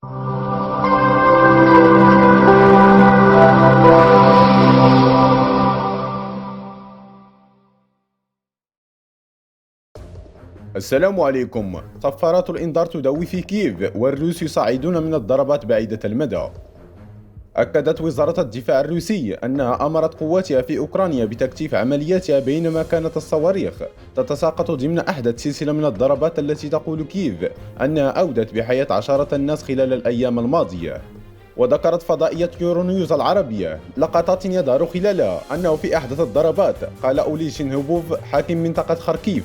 السلام عليكم. صفارات الإنذار تدوي في كييف والروس يصعدون من الضربات بعيدة المدى. أكدت وزارة الدفاع الروسي أنها أمرت قواتها في أوكرانيا بتكثيف عملياتها بينما كانت الصواريخ تتساقط ضمن أحدث سلسلة من الضربات التي تقول كييف أنها أودت بحياة عشرات الناس خلال الأيام الماضية. وذكرت فضائية يورونيوز العربية لقطات يظهر خلالها أنه في أحدث الضربات قال أولي شنهوبوف حاكم منطقة خاركيف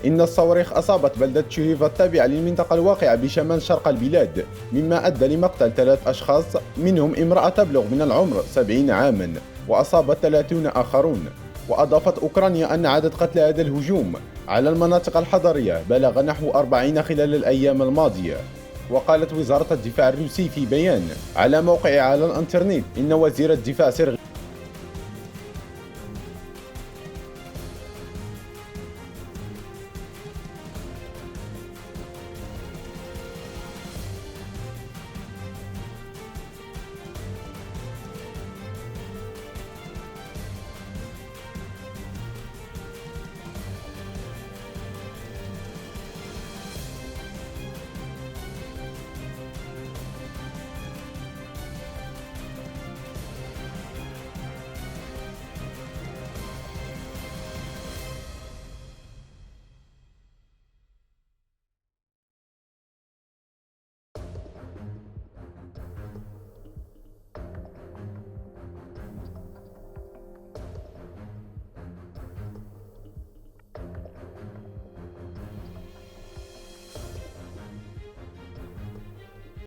إن الصواريخ أصابت بلدة شريف التابعة للمنطقة الواقعة بشمال شرق البلاد، مما أدى لمقتل 3 أشخاص منهم امرأة تبلغ من العمر 70 عاما وأصابت 30 آخرون. وأضافت أوكرانيا أن عدد قتلى هذا الهجوم على المناطق الحضرية بلغ نحو 40 خلال الأيام الماضية. وقالت وزارة الدفاع الروسي في بيان على موقعها على الإنترنت إن وزير الدفاع سيرغي